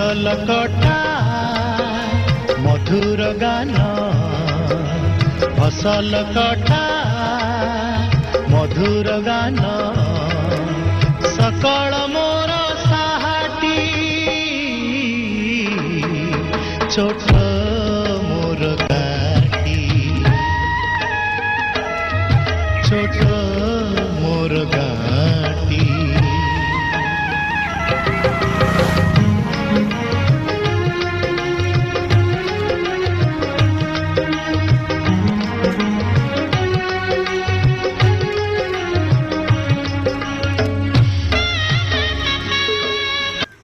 फसल कटा मधुर गान फसल कटा मधुर गान सकल मोर साहाटी छोट